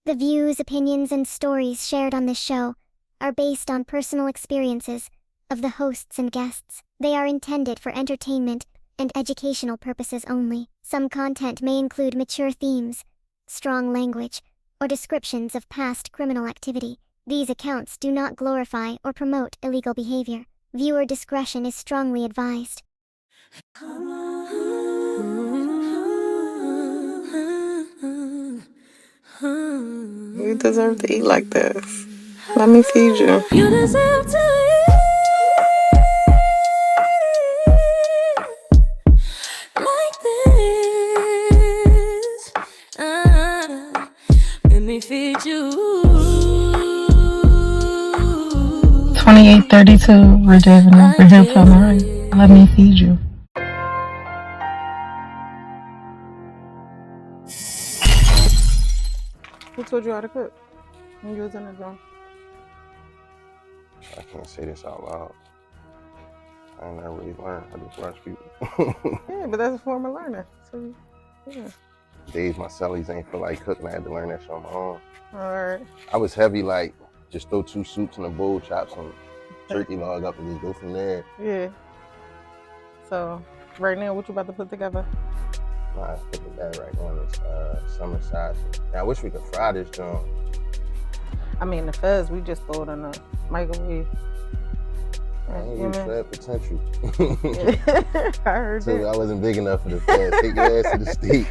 The views, opinions, and stories shared on this show are based on personal experiences of the hosts and guests. They are intended for entertainment and educational purposes only. Some content may include mature themes, strong language, or descriptions of past criminal activity. These accounts do not glorify or promote illegal behavior. Viewer discretion is strongly advised. You deserve to eat like this. Let me feed you. You deserve to eat like this. Let me feed you. 2832 Ridge Avenue, Ridge Primary. Let me feed you. Who told you how to cook when you was in the drum? I can't say this out loud. I ain't never really learned. I just watch people. Yeah, but that's a form of learning. So, yeah. Days my cellies ain't feel like cooking. I had to learn that shit on my own. Alright. I was heavy, like, just throw 2 soups in a bowl, chop some turkey log up and just go from there. Yeah. So, right now, what you about to put together? Nah, I put that right now. This summer side. Now, I wish we could fry this joint. I mean, the fuzz, we just throw it in the microwave. I ain't reach for that potential. I heard So that. I wasn't big enough for the fast. Take your ass to the steak.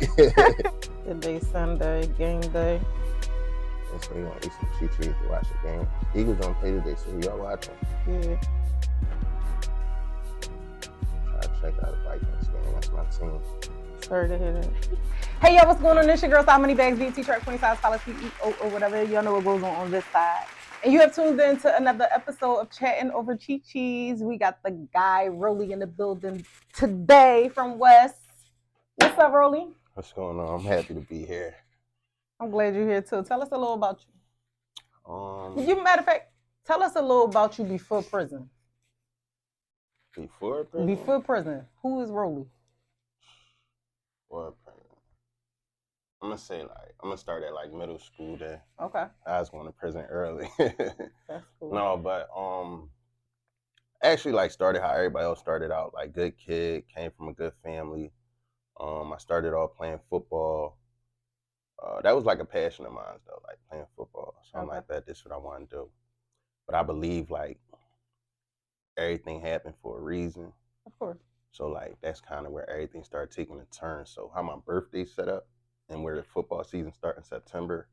Today Sunday, game day. And so we gonna eat some cheese to watch the game. Eagles don't play today, so we all watching. Yeah. Try to check out the Vikings game. That's my team. Sorry to hear that. Hey, yo, what's going on? This your girl, Style Money Bags, BT Track, 20 size, follow CEO or whatever. Y'all know what goes on this side. And you have tuned in to another episode of Chatting Over Chi-Chis. We got the guy, Roley, in the building today from West. What's up, Roley? What's going on? I'm happy to be here. I'm glad you're here, too. Tell us a little about you. Um, Matter of fact, tell us a little about you before prison. before prison? Before prison. Who is Roley? Before prison. I'm gonna start at like middle school then. Okay. I was going to prison early. That's cool. No, but actually like started how everybody else started out, like good kid, came from a good family. I started off playing football. That was like a passion of mine though, like playing football. So I'm like, this is what I want to do. But I believe like everything happened for a reason. Of course. So like that's kind of where everything started taking a turn. So how my birthday set up and where the football season started in September,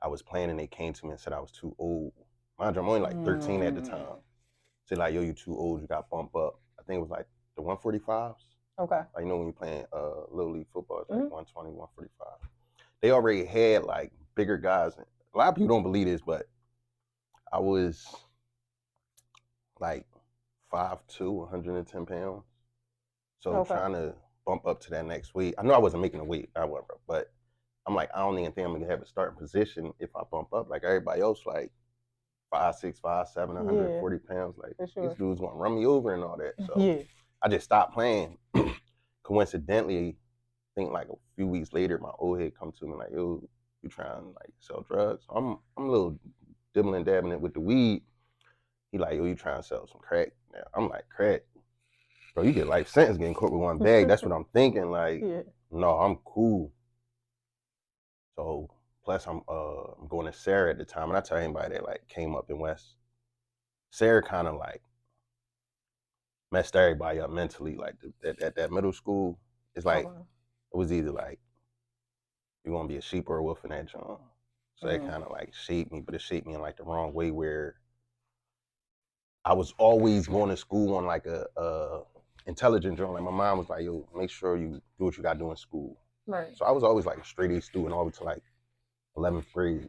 I was playing and they came to me and said I was too old. Mind you, I'm only like 13 at the time. Said like, yo, you too old, you got bumped up. I think it was like the 145s. Okay. Like, you know when you're playing Little League football, it's like 120, 145. They already had like bigger guys. A lot of people don't believe this, but I was like 5'2", 110 pounds. So trying to bump up to that next weight. I know I wasn't making a weight, however, but I'm like, I don't even think I'm gonna have a starting position if I bump up. Like everybody else, like 5'6", 5'7", 140 pounds. Like these dudes gonna run me over and all that. So I just stopped playing. Coincidentally, I think like a few weeks later, my old head come to me like, yo, you trying to like sell drugs? So I'm a little dibbling dabbing it with the weed. He like, yo, you trying to sell some crack? Now I'm like, crack? Bro, you get life sentence getting caught with one bag. That's what I'm thinking. Like, no, I'm cool. So plus I'm going to Sarah at the time, and I tell anybody that like came up in West, Sarah kind of like messed everybody up mentally. Like at that middle school, it's like it was either like you gonna be a sheep or a wolf in that joint. So that kind of like shaped me, but it shaped me in like the wrong way where I was always going to school on like a intelligent joint. Like my mom was like, yo, make sure you do what you got to do in school. Right. So I was always like a straight A student all the way to like 11th grade.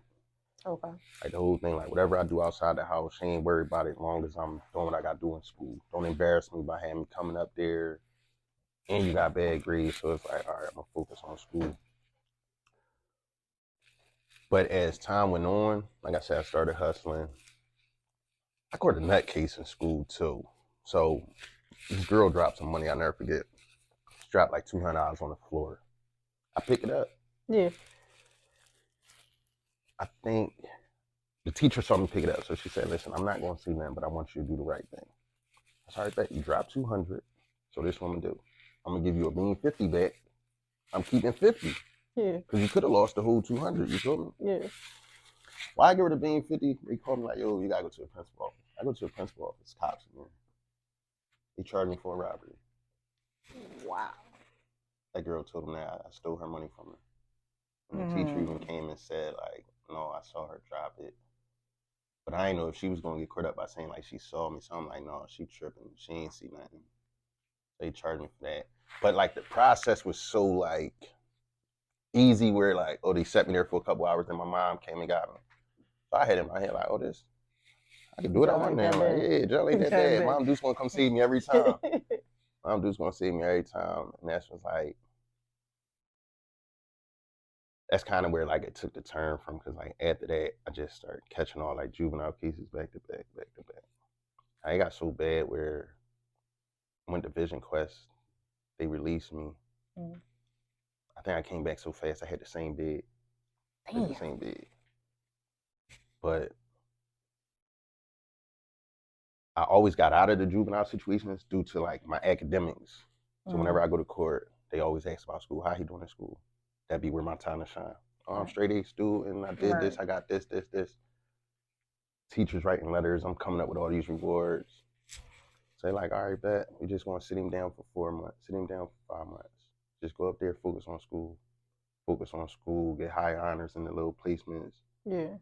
Okay. Like the whole thing, like whatever I do outside the house, she ain't worried about it as long as I'm doing what I got to do in school. Don't embarrass me by having me coming up there and you got bad grades. So it's like, all right, I'm going to focus on school. But as time went on, like I said, I started hustling. I caught a nutcase in school too. So this girl dropped some money, I'll never forget. She dropped like $200 on the floor. I pick it up. Yeah. think the teacher saw me pick it up. So she said, listen, I'm not going to say nothing, but I want you to do the right thing. I said, all right, bet. You dropped 200. So this is what I'm going to do. I'm going to give you a bean 50 back. I'm keeping 50. Yeah. Because you could have lost the whole 200. You feel me? Yeah. Why I give her the bean 50? They called me like, yo, you got to go to the principal office. I go to the principal office. Cops in there. They charged me for a robbery. Wow. That girl told them that I stole her money from her. And the teacher even came and said, like, no, I saw her drop it. But I didn't know if she was going to get caught up by saying, like, she saw me. So I'm like, no, she tripping. She ain't see nothing. They charged me for that. But, like, the process was so, like, easy where, like, oh, they set me there for a couple hours. Then my mom came and got me. So I had in my head, like, oh, this, I can do it. I want now. Like, yeah, Joe ain't that bad. Mom Deuce going to come see me every time. Mom Deuce going to see me every time. And that's was like, that's kind of where, like, it took the turn from, because, like, after that, I just started catching all, like, juvenile cases back to back. I got so bad where I went to Vision Quest. They released me. I think I came back so fast I had the same bed. Damn. The same bed. But I always got out of the juvenile situations due to, like, my academics. So whenever I go to court, they always ask about school. How he doing in school? That'd be where my time to shine. Oh, I'm straight A student. I did this. I got this. Teachers writing letters. I'm coming up with all these rewards. Say, like, all right, bet. We just want to sit him down for 4 months. Sit him down for 5 months. Just go up there, focus on school. Get high honors in the little placements. Yeah.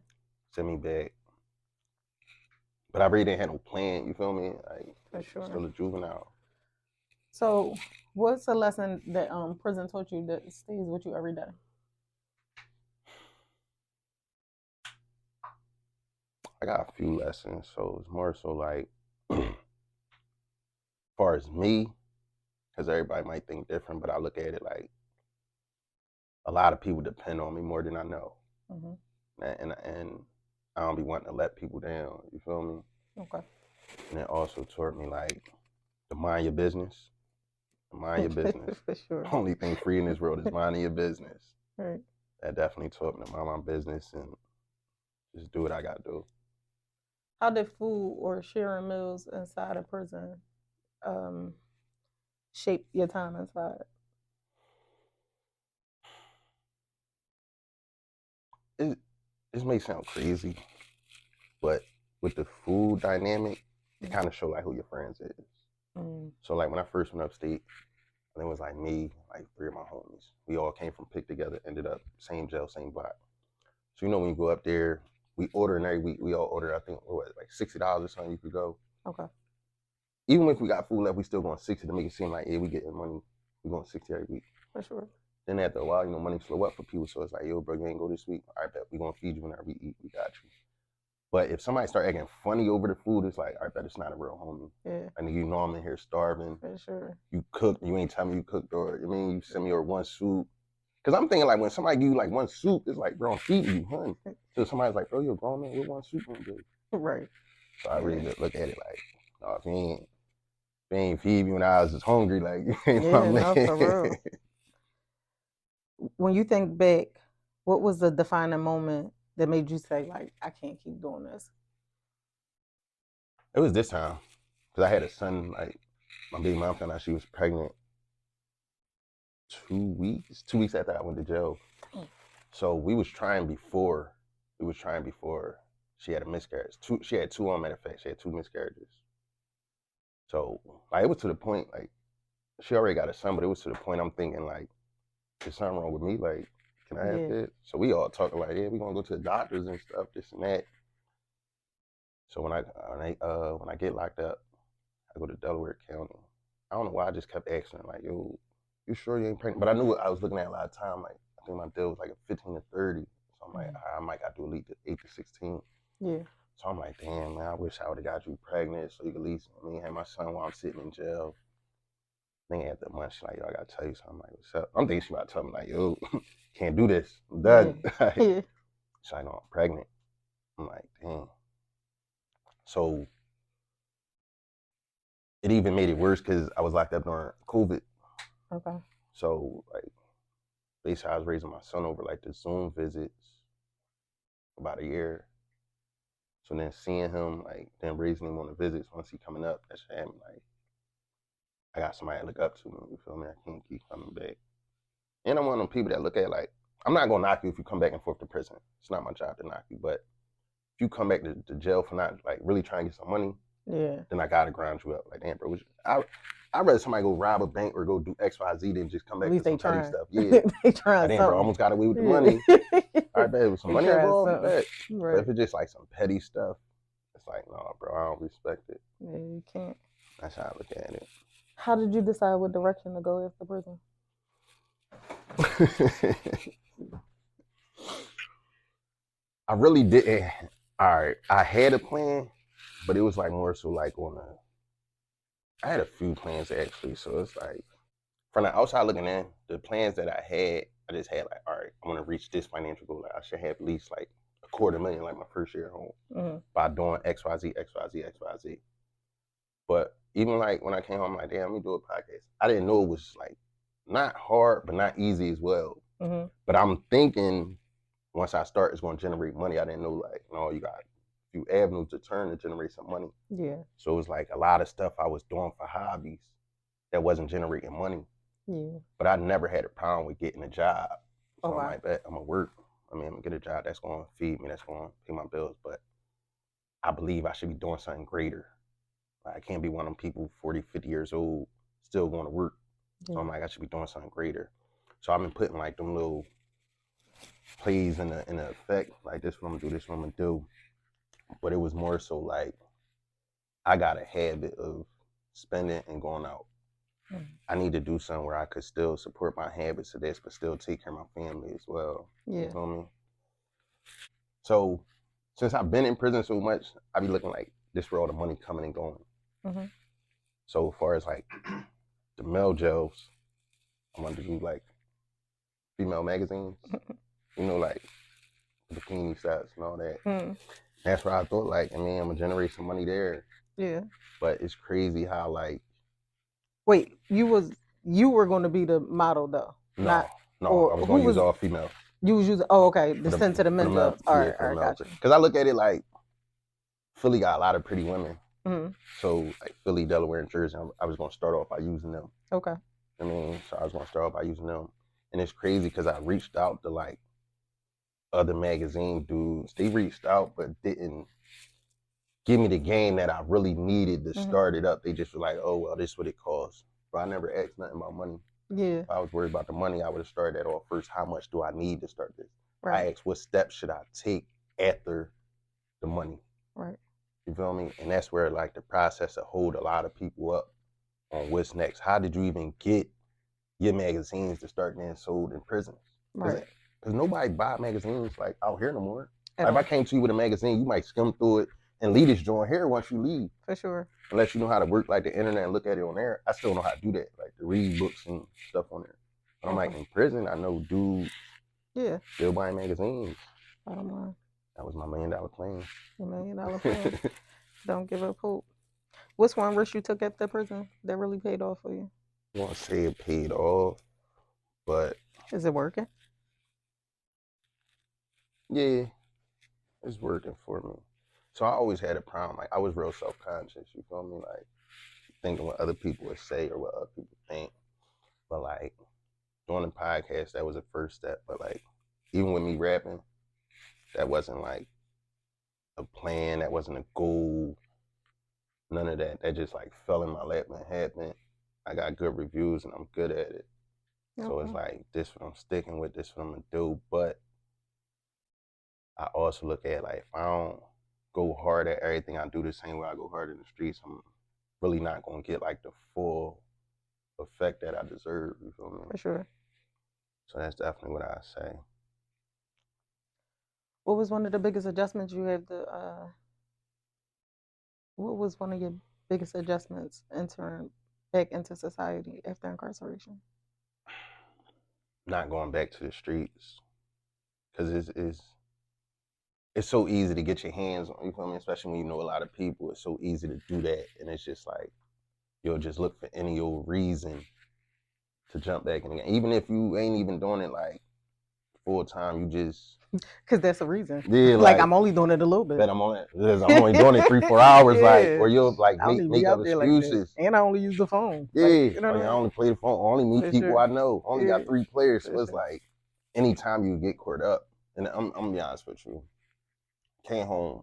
Send me back. But I really didn't have no plan, you feel me? Like, For sure. Still a juvenile. So what's a lesson that prison taught you that stays with you every day? I got a few lessons, so it's more so like, as far as me, because everybody might think different, but I look at it like a lot of people depend on me more than I know. And I don't be wanting to let people down, you feel me? Okay. And it also taught me, like, to mind your business. Mind your business. For sure. Only thing free in this world is minding your business. Right. That definitely taught me to mind my business and just do what I gotta do. How did food or sharing meals inside a prison shape your time inside? This may sound crazy, but with the food dynamic, it kind of show, like, who your friends is. So, like, when I first went upstate, it was like me, like 3 of my homies. We all came from Pick together, ended up same jail, same block. So, you know, when you go up there, we order, and every week we all order, I think, like $60 or something you could go. Okay. Even if we got food left, we still going 60 to make it seem like, yeah, we getting money. We going 60 every week. For sure. Then after a while, you know, money slow up for people. So it's like, yo, bro, you ain't go this week. All right, bet we gonna feed you whenever we eat. We got you. But if somebody start acting funny over the food, it's like, all right, bet it's not a real homie. Yeah. And you know I'm in here starving. For sure. You cook, you ain't telling me you cooked, or I mean, you send me over one soup. Cause I'm thinking, like, when somebody give you like one soup, it's like, bro, I'm feeding you, honey. So somebody's like, bro, you're a grown man, what one soup gonna do? Right. So I really look at it like, no, if you ain't feed me when I was just hungry, like, you ain't my man. No, for real. When you think back, what was the defining moment that made you say, like, I can't keep doing this? It was this time, because I had a son, like, my baby mom found out she was pregnant 2 weeks after I went to jail. So we was trying before she had a miscarriage. She had 2 matter of fact, she had 2 miscarriages. So, like, it was to the point, like, she already got a son, but it was to the point I'm thinking, like, is something wrong with me? Like, can I have this? So we all talking like, yeah, we gonna go to the doctors and stuff, this and that. So when I get locked up, I go to Delaware County. I don't know why I just kept asking, like, yo, you sure you ain't pregnant? But I knew I was looking at a lot of time. Like, I think my deal was like a 15 to 30. So I'm like, I might got to do 8 to 16. Yeah. So I'm like, damn, man, I wish I would have got you pregnant so you could at least, have my son while I'm sitting in jail. Then after a month, she's like, yo, I gotta tell you something. I'm like, what's up? I'm thinking she about to tell me, like, yo, can't do this. I'm done. Yeah. She's like, no, I'm pregnant. I'm like, damn. So it even made it worse because I was locked up during COVID. Okay. So, like, basically I was raising my son over, like, the Zoom visits. about a year. So then seeing him, like, then raising him on the visits once he coming up, that shit had me like, I got somebody to look up to me, you feel me? I can't keep coming back. And I'm one of them people that look at like, I'm not gonna knock you if you come back and forth to prison. It's not my job to knock you, but if you come back to jail for not like really trying to get some money, then I gotta ground you up. Like, damn, bro, I'd rather somebody go rob a bank or go do X, Y, Z than just come back to some petty stuff. Yeah, they trying. Damn, bro, almost got away with the money. All right, bet with some money involved, bet. Right. But if it's just like some petty stuff, it's like, no, bro, I don't respect it. Yeah, you can't. That's how I look at it. How did you decide what direction to go after prison? I really didn't. All right, I had a plan, but it was like more so like I had a few plans actually. So it's like, from the outside looking in, the plans that I just had like, all right, I want to reach this financial goal. Like, I should have at least like $250,000 like my first year home by doing X, Y, Z, X, Y, Z, X, Y, Z. But even like when I came home, I'm like, damn, let me do a podcast. I didn't know it was like not hard, but not easy as well. But I'm thinking once I start, it's going to generate money. I didn't know like, no, you got a few avenues to turn to generate some money. Yeah. So it was like a lot of stuff I was doing for hobbies that wasn't generating money. Yeah. But I never had a problem with getting a job. So I'm like, I'm going to work. I mean, I'm going to get a job that's going to feed me, that's going to pay my bills. But I believe I should be doing something greater. Like, I can't be one of them people 40, 50 years old still going to work. So I'm like, I should be doing something greater. So I've been putting like them little plays in the effect, like this what I'm gonna do, this what I'm gonna do. But it was more so like, I got a habit of spending and going out. I need to do something where I could still support my habits of this, but still take care of my family as well. Yeah. You know what I mean? So since I've been in prison so much, I be looking like this where all the money coming and going. So as far as like the male jails, I wanted to do like female magazines, you know, like bikini shots and all that. That's where I thought like, I mean, I'm gonna generate some money there. Yeah. But it's crazy how like. Wait, you were going to be the model though? No, I was going to use all female. You was using, okay, the send to the men jails. All right, gotcha. Because I look at it like, Philly got a lot of pretty women. So like Philly, Delaware, and Jersey, I was going to start off by using them. Okay. I mean, so I was going to start off by using them. And it's crazy because I reached out to like other magazine dudes. They reached out but didn't give me the game that I really needed to start it up. They just were like, oh, well, this is what it costs. But I never asked nothing about money. Yeah. If I was worried about the money, I would have started that off first. How much do I need to start this? Right. I asked, what steps should I take after the money? Right. You feel me? And that's where like the process to hold a lot of people up on what's next. How did you even get your magazines to start getting sold in prisons? Right. Because nobody buy magazines like out here no more. Like, if I came to you with a magazine, you might skim through it and leave this joint here once you leave. For sure. Unless you know how to work like the internet and look at it on there. I still know how to do that, like to read books and stuff on there. But I'm like, in prison, I know dudes still buying magazines. Bottom line. That was my $1 million plan. $1 million plan. Don't give up hope. What's one risk you took at the prison that really paid off for you? I won't say it paid off, but... Is it working? Yeah, it's working for me. So I always had a problem. Like, I was real self-conscious, you feel me? Like, thinking what other people would say or what other people think. But, like, doing the podcast, that was the first step. But, like, even with me rapping, that wasn't, like, a plan. That wasn't a goal. None of that. That just, like, fell in my lap and happened. I got good reviews, and I'm good at it. So it's like, this what I'm sticking with, this what I'm going to do. But I also look at, like, if I don't go hard at everything I do the same way I go hard in the streets, I'm really not going to get like the full effect that I deserve, you feel me? For sure. So that's definitely what I say. What was one of the biggest adjustments you had to, what was one of your biggest adjustments entering back into society after incarceration? Not going back to the streets. Because it's so easy to get your hands on, you feel me? Especially when you know a lot of people, it's so easy to do that. And it's just like, you'll just look for any old reason to jump back in again. Even if you ain't even doing it like full time. You just Because that's the reason. yeah, Like I'm only doing it a little bit. but I'm only doing it 3-4 hours, like, Yeah. or you'll like I don't need to make be up out there like that. excuses. And I only use the phone. Yeah, Like, you know I what I only play the phone. I only meet For people sure. I know. Only got Yeah. 3 players, so For it's sure. like anytime you get caught up. And I'm gonna be honest with you. Came home,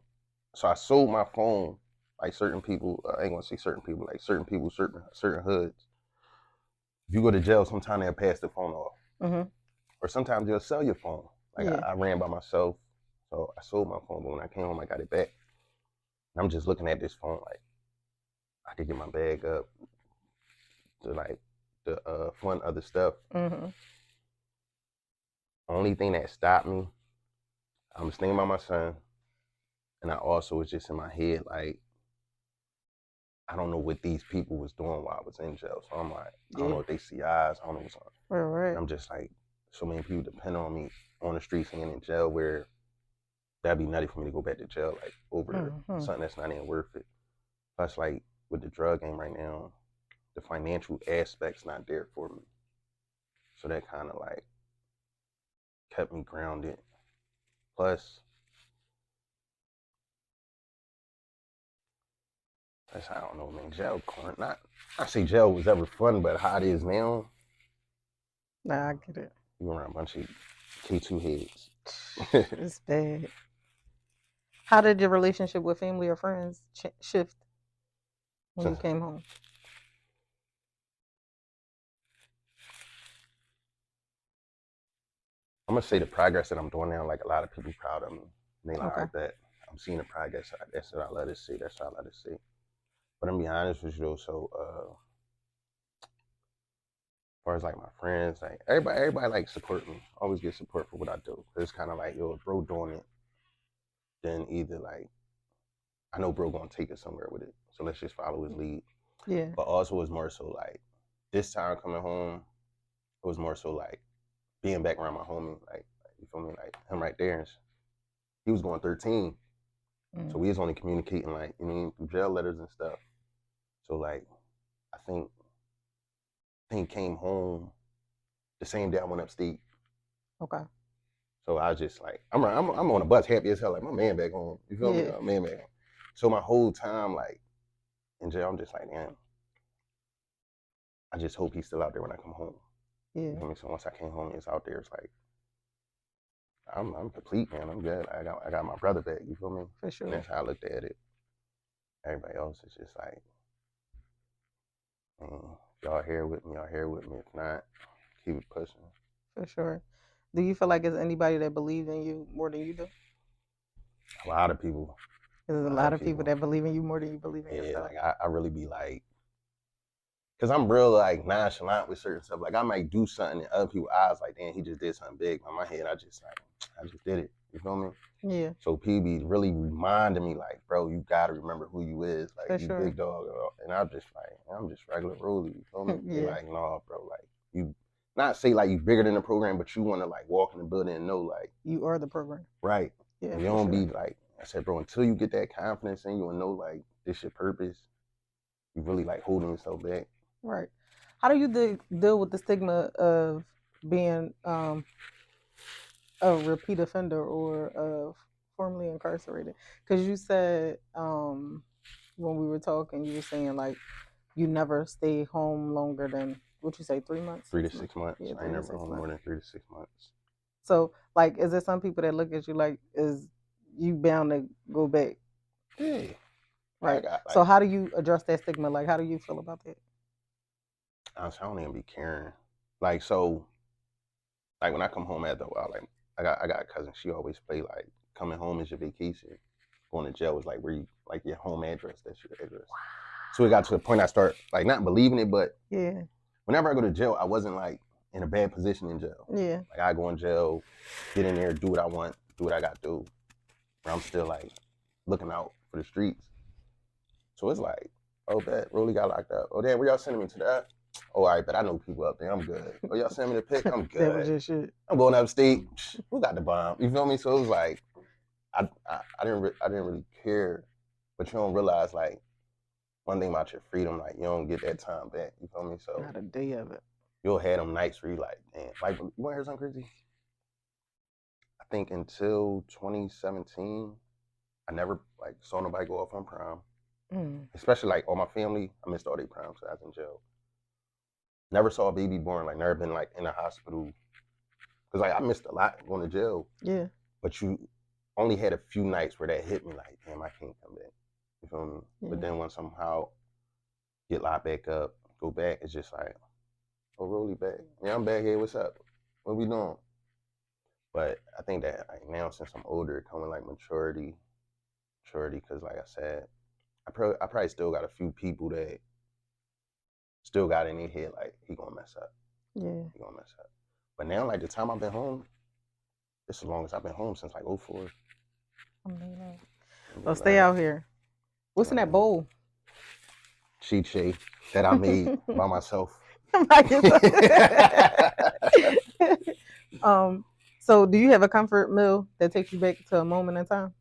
so I sold my phone. Like certain people, I ain't gonna say certain people, like certain people, certain hoods. If you go to jail, sometimes they'll pass the phone off, or sometimes they'll sell your phone. Like Yeah. I ran by myself, so I sold my phone, but when I came home, I got it back. And I'm just looking at this phone like I could get my bag up to like the fun other stuff. Only thing that stopped me, I was thinking about my son, and I also was just in my head like, I don't know what these people was doing while I was in jail. So I'm like, I don't know if they see eyes. I don't know what's on. Right. And I'm just like, so many people depend on me on the streets and in jail, where that'd be nutty for me to go back to jail like over something that's not even worth it. Plus, like with the drug game right now, the financial aspect's not there for me. So that kind of like kept me grounded. Plus, I don't know, man. Jail, I say jail was ever fun, but how it is now. Nah, I get it. You around a bunch of K2 heads. It's bad. How did your relationship with family or friends shift when you came home? I'm gonna say the progress that I'm doing now, like a lot of people proud of me. And they like, Okay. I bet I'm seeing the progress. That's what I let it see. That's what I let it see. But I'm gonna be honest with you though, so as far as like my friends, like everybody like support me. Always get support for what I do. It's kind of like, yo, if bro doing it, then either like I know bro gonna take us somewhere with it. So let's just follow his lead. Yeah. But also it's more so like this time coming home, it was more so like being back around my homie, like you feel me, like him right there. He was going 13. So we was only communicating like, you know, through jail letters and stuff. So like I think he came home the same day I went upstate. Okay. So I was just like, I'm on a bus happy as hell, like my man back home. You feel me? My man back home. So my whole time like in jail, I'm just like, damn, I just hope he's still out there when I come home. Yeah. You feel me? So once I came home, he's out there. It's like I'm complete, man. I'm good. I got my brother back. You feel me? For sure. And that's how I looked at it. Everybody else is just like, y'all here with me. Y'all here with me. If not, keep it pushing. For sure. Do you feel like there's anybody that believes in you more than you do? A lot of people. There's a lot of people that believe in you more than you believe in yourself. Yeah, like I really be like, cause I'm real like nonchalant with certain stuff. Like I might do something in other people's eyes, like, damn, he just did something big. In my head, I just did it. You feel me? Yeah. So PB really reminded me, like, bro, you gotta remember who you is. Like, For you sure. big dog. And I'm just like, I'm just regular Roley. You feel me? Yeah. Like, no, bro, like you not say like you bigger than the program, but you wanna like walk in the building and know like you are the program. Right. Yeah. And you don't be like, I said, bro, until you get that confidence in you and know like this your purpose, you really like holding yourself back. Right. How do you deal with the stigma of being a repeat offender or of formerly incarcerated? Because you said when we were talking, you were saying like you never stay home longer than, what you say, 3 months? 3 to 6 months. Yeah, I ain't never home more than 3 to 6 months. So like, is there some people that look at you like, is you bound to go back? Yeah. Right. So how do you address that stigma? Like, how do you feel about that? Honestly, I don't even be caring. Like, so, like when I come home after a while, like I got a cousin. She always play like coming home is your vacation. Going to jail is like where you like your home address. That's your address. Wow. So it got to the point I start like not believing it, but yeah. Whenever I go to jail, I wasn't like in a bad position in jail. Yeah. Like I go in jail, get in there, do what I want, do what I got to do. But I'm still like looking out for the streets. So it's like, oh, bet Roley got locked up. Oh, damn, where y'all sending me to that? Oh, all right, but I know people up there. I'm good. Oh, y'all sending me the pic? I'm good. That was your shit. I'm going upstate. Who got the bomb? You feel me? So it was like, I didn't really care, but you don't realize like one thing about your freedom, like you don't get that time back. You feel me? So not a day of it. You'll have them nights where you like, damn, like you want to hear something crazy? think until 2017, I never like saw nobody go off on prom. Especially like all my family, I missed all their proms because I was in jail. Never saw a baby born, like never been like in a hospital. Cause like I missed a lot going to jail. Yeah. But you only had a few nights where that hit me like, damn, I can't come back. You feel me? Yeah. But then when somehow get locked back up, go back, it's just like, oh, Roley back. Yeah, I'm back here. What's up? What we doing? But I think that like now since I'm older, coming like maturity, because like I said, I probably still got a few people that still got in their head like he gonna mess up. Yeah. He gonna mess up. But now like the time I've been home, it's the longest I've been home since like 04. So stay out here. What's in that bowl? Cheat that I made by myself. So do you have a comfort meal that takes you back to a moment in time?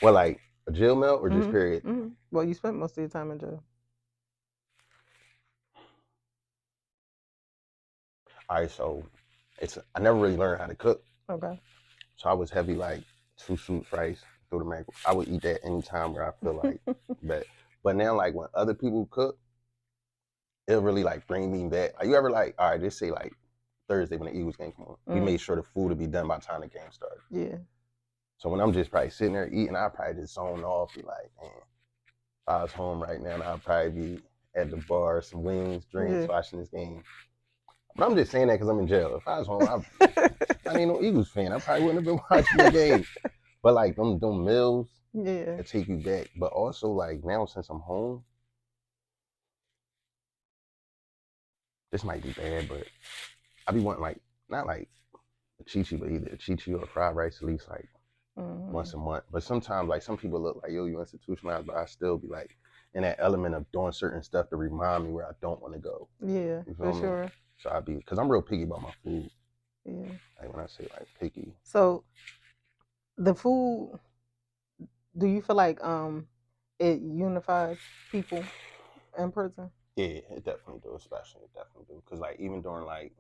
Well, like a jail meal or just period? Well, you spent most of your time in jail. All right, so I never really learned how to cook. Okay. So I was heavy like 2 soups, rice, through the macro. I would eat that anytime where I feel like that. But now like when other people cook, it'll really like bring me back. Like you ever like, all right, just say like Thursday when the Eagles game come on, we made sure the food would be done by the time the game started. Yeah. So when I'm just probably sitting there eating, I'll probably just zone off, be like, man, if I was home right now, I'll probably be at the bar, some wings, drinks, watching this game. But I'm just saying that because I'm in jail. If I was home, I ain't no Eagles fan. I probably wouldn't have been watching the game. But like them meals, that take you back. But also like now since I'm home, this might be bad, but I be wanting like, not like a chichi, but either a chichi or fried rice at least like once a month. But sometimes like some people look like, yo, you institutionalized, but I still be like in that element of doing certain stuff to remind me where I don't want to go. Yeah, for sure. So I be, because I'm real picky about my food. Yeah. Like when I say like picky. So the food, do you feel like it unifies people in prison? Yeah, it definitely do, especially it definitely do. Because like even during like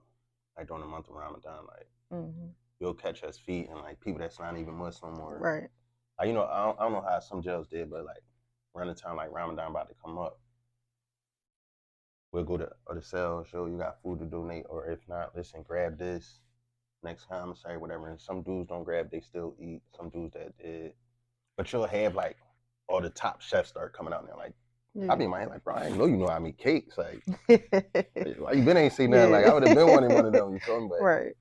during the month of Ramadan, like you'll catch us feeding like people that's not even Muslim or right. Like, you know, I don't know how some jails did, but like around the time like Ramadan about to come up, we'll go to the cell, show you got food to donate, or if not, listen, grab this next commissary, whatever. And some dudes don't grab, they still eat. Some dudes that did, but you'll have like all the top chefs start coming out there. Like I be in my head like, bro, I didn't know you know how to make cakes. Like, why you been ain't say nothing? Like I would have been one of them. You feel me? But right.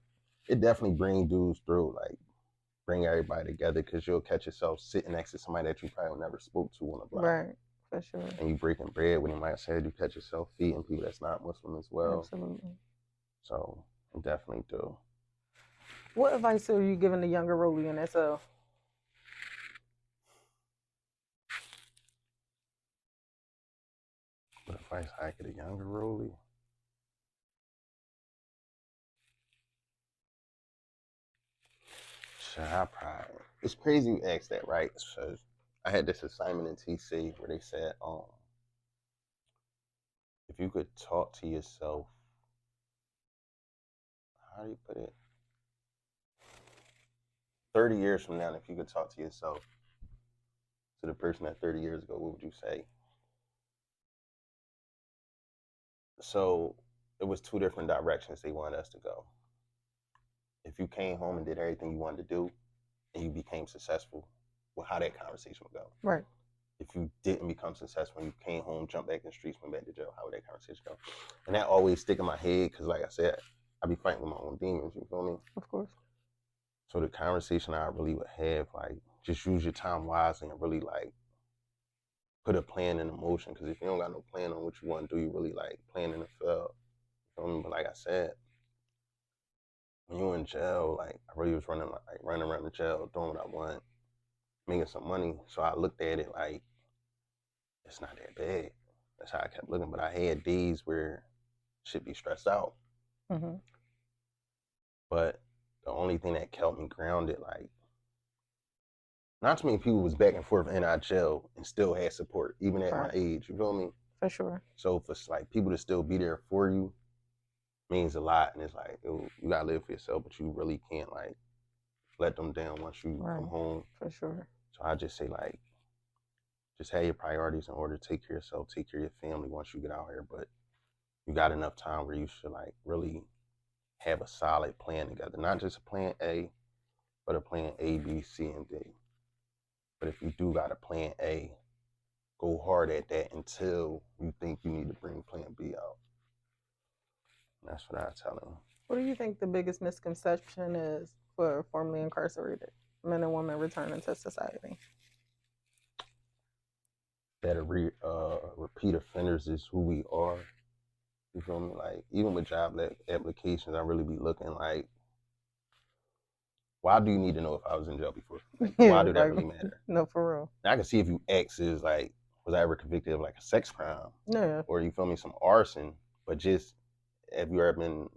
It definitely bring dudes through, like bring everybody together, because you'll catch yourself sitting next to somebody that you probably never spoke to on the block. Right, for sure. And you breaking bread with him. Like I said, you catch yourself feeding people that's not Muslim as well. Absolutely. So I definitely do. What advice are you giving the younger Roley in SL? What advice I get a younger Roley? It's crazy you asked that, right? So I had this assignment in TC where they said, if you could talk to yourself, how do you put it? 30 years from now, if you could talk to yourself, to the person that 30 years ago, what would you say? So it was 2 different directions they wanted us to go. If you came home and did everything you wanted to do and you became successful, well, how that conversation would go. Right. If you didn't become successful and you came home, jumped back in the streets, went back to jail, how would that conversation go? And that always stick in my head because, like I said, I be fighting with my own demons, you feel me? Of course. So the conversation I really would have, like, just use your time wisely and really, like, put a plan in motion. Because if you don't got no plan on what you want to do, you really, like, planning to fail. You feel me? But like I said, when you in jail, like, I really was running around the jail, doing what I want, making some money. So I looked at it like, it's not that bad. That's how I kept looking. But I had days where shit be stressed out. Mm-hmm. But the only thing that kept me grounded, like, not too many people was back and forth in and out of jail and still had support, even at my age. You feel me? For sure. So for like people to still be there for you means a lot. And it's like, you gotta live for yourself, but you really can't like let them down once you come home. For sure. So I just say, like, just have your priorities in order. Take care of yourself, take care of your family once you get out here. But you got enough time where you should, like, really have a solid plan together. Not just a plan A, but a plan A, B, C, and D. But if you do got a plan A, go hard at that until you think you need to bring plan B out. And that's what I tell them. What do you think the biggest misconception is for formerly incarcerated men and women returning to society? That repeat offenders is who we are. You feel me? Like, even with job applications, I really be looking like, why do you need to know if I was in jail before? Like, why do that really matter? No, for real. Now, I can see if you X is like, was I ever convicted of like a sex crime? Yeah. Or you feel me, some arson, but just, have you ever been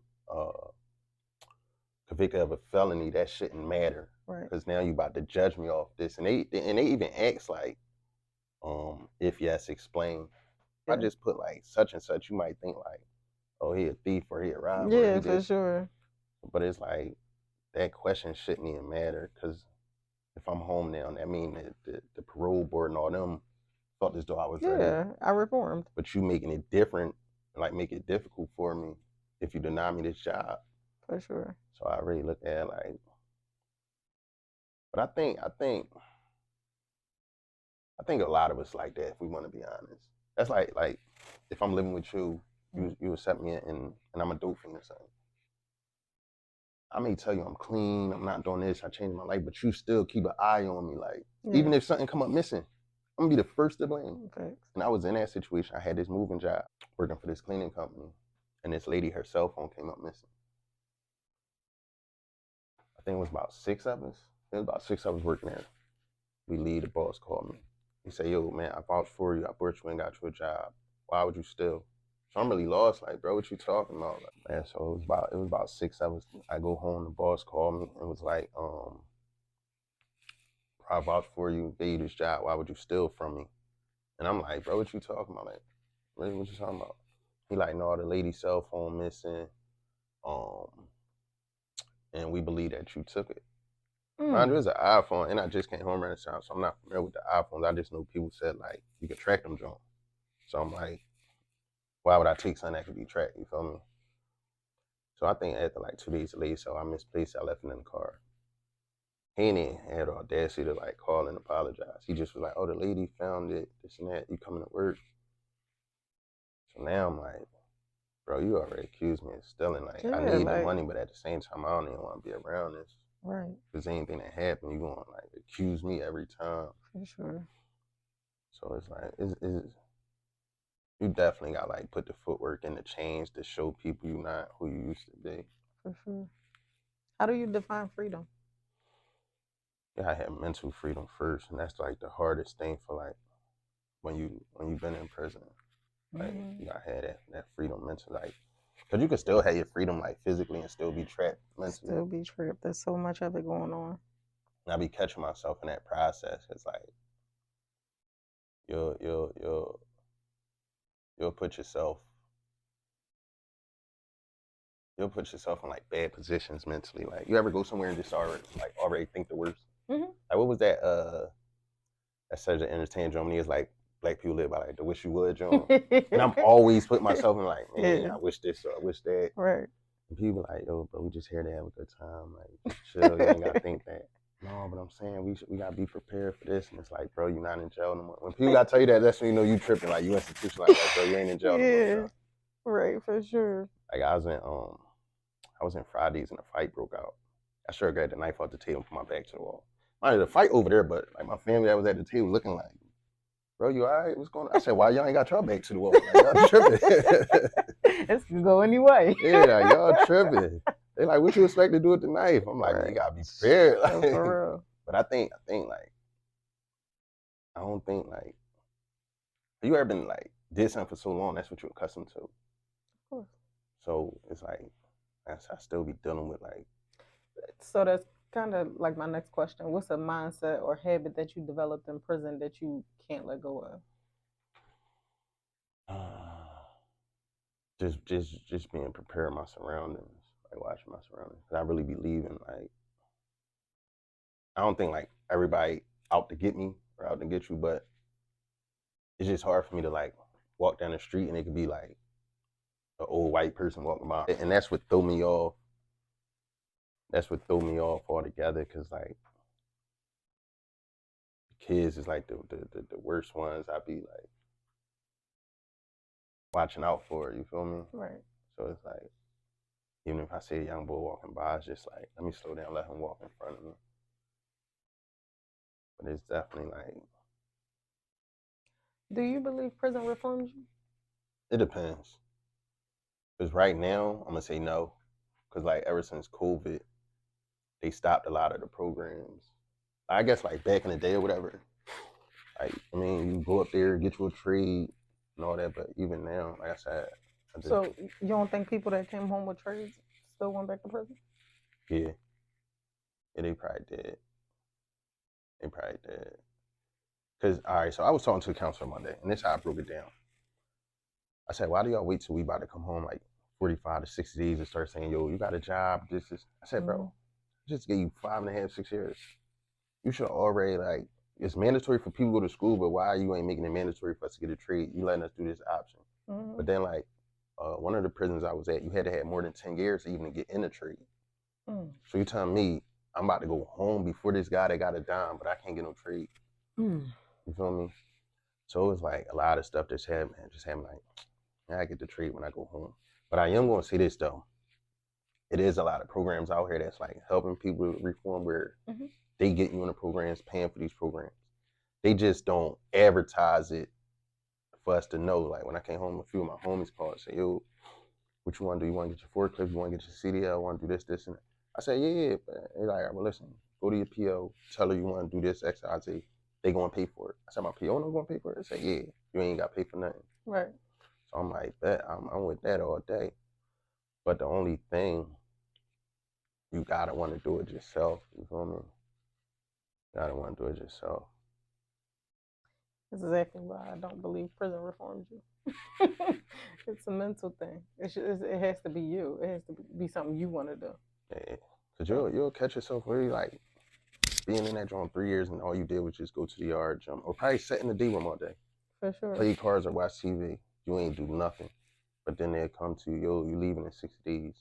convicted of a felony, that shouldn't matter. Right. Because now you about to judge me off this. And they even ask like, if yes, explain. If I just put like such and such, you might think like, oh, he a thief or he a robber. Yeah, for sure. But it's like, that question shouldn't even matter, because if I'm home now, that means that the parole board and all them thought as though I was ready. Yeah, I reformed. But you making it different, like make it difficult for me if you deny me this job. For sure. So I really look at it like, but I think a lot of us like that, if we want to be honest. That's like if I'm living with you, you accept me and I'm a dope fiend or something. I may tell you I'm clean, I'm not doing this, I changed my life, but you still keep an eye on me. Like, even if something come up missing, I'm gonna be the first to blame. Okay. And I was in that situation. I had this moving job, working for this cleaning company, and this lady, her cell phone came up missing. I think it was about 6 of us. There was about 6 of us working there. We leave, the boss called me. He said, yo, man, I vouched for you, I brought you in, got you a job. Why would you still? So I'm really lost, like, bro, what you talking about? Like, man, so it was about 6 of us. I go home, the boss called me and was like, I vouched for you, gave you this job, why would you steal from me? And I'm like, bro, what you talking about? Like, what you talking about? He like, no, the lady's cell phone missing, and we believe that you took it. Mind you, it's an iPhone, and I just came home around the time, so I'm not familiar with the iPhones. I just know people said, like, you could track them, John. So I'm like, why would I take something that could be tracked? You feel me? So I think after like 2 days later, so I misplaced it, I left it in the car. He ain't had the audacity to like call and apologize. He just was like, oh, the lady found it, this and that, you coming to work. So now I'm like, bro, you already accused me of stealing. Like, I need the money, but at the same time, I don't even want to be around this. Right. Because anything that happened, you gonna like accuse me every time. For sure. So it's like, you definitely got like put the footwork in the change to show people you're not who you used to be. For sure. How do you define freedom? Yeah, I had mental freedom first, and that's like the hardest thing for like when you've been in prison. Like, you gotta have that freedom mentally, like, cause you can still have your freedom like physically and still be trapped mentally. Still be trapped. There's so much of it going on. And I be catching myself in that process. It's like you'll put yourself in like bad positions mentally. Like, you ever go somewhere and just already think the worst? Mm-hmm. Like, what was that such an entertainment Germany is like black people live by, like the wish you would John. And I'm always putting myself in like, man, I wish this or I wish that. Right. And people like, yo, bro, we just here to have a good time. Like, chill, you ain't gotta think that. No, but I'm saying we gotta be prepared for this. And it's like, bro, you're not in jail no more. When people gotta tell you that, that's when you know you tripping. Like, you institutionalized, like, bro, you ain't in jail no more. Bro. Right, for sure. Like, I was in Fridays and a fight broke out. I sure grabbed the knife off the table and put my back to the wall. I had a fight over there, but like my family that was at the table looking like, bro, you all right? What's going on? I said, why y'all ain't got your back to the wall? Like, y'all tripping. This can go anyway. Yeah, like, y'all tripping. They like, what you expect to do with the knife? I'm like, man, you gotta be prepared. Like, for real. But I think like, I don't think like, you ever been like, did something for so long, that's what you're accustomed to. Of course. So it's like, I still be dealing with like. So that's kind of like my next question. What's a mindset or habit that you developed in prison that you can't let go of? Just being prepared my surroundings, like watching my surroundings. Cause I really believe in like I don't think like everybody out to get me or out to get you, but it's just hard for me to like walk down the street and it could be like an old white person walking by, and that's what threw me off. That's what threw me off altogether, because like kids is like the worst ones. I be like watching out for, you feel me? Right. So it's like, even if I see a young boy walking by, it's just like, let me slow down, let him walk in front of me. But it's definitely like, do you believe prison reforms you? it depends. Because right now, I'm gonna say no. Because like ever since COVID, they stopped a lot of the programs. I guess like back in the day or whatever, like, I mean, you go up there, get you a trade and all that, but even now, like I said, so you don't think people that came home with trades still went back to prison? Yeah, they probably did. They probably did. Because, all right, so I was talking to the counselor Monday, and this is how I broke it down. I said, why do y'all wait till we about to come home like 45 to 60 days and start saying, yo, you got a job, this is. I said, bro, I just gave you 5.5, 6 years. You should already, like, it's mandatory for people to go to school, but why you ain't making it mandatory for us to get a trade? You letting us do this option. But then, like, one of the prisons I was at, you had to have more than 10 years even to get in a trade. So you telling me I'm about to go home before this guy that got a dime, but I can't get no trade. You feel me? So it's like a lot of stuff that's happening. Just having like, I get the trade when I go home. But I am going to say this though. It is a lot of programs out here that's like helping people reform where they get you in the programs, paying for these programs. They just don't advertise it for us to know. Like when I came home, a few of my homies called and say, yo, what you want to do? You want to get your forklift? You want to get your CDL? Want to do this, and that? I said, yeah. But they're like, well, listen, go to your PO, tell her you want to do this, X, Y, Z. They going to pay for it. I said, my PO not going to pay for it? They said, yeah, you ain't got to pay for nothing. Right. So I'm like, bet, I'm with that all day. But the only thing, you got to want to do it yourself. You feel me? You got to want to do it yourself. That's exactly why I don't believe prison reforms you. It's a mental thing. It has to be you. It has to be something you want to do. Yeah, because you'll catch yourself really like being in that joint 3 years and all you did was just go to the yard, jump, or probably sit in the D room all day. For sure. Play cards or watch TV. You ain't do nothing. But then they'll come to, yo, you leaving in 6 days.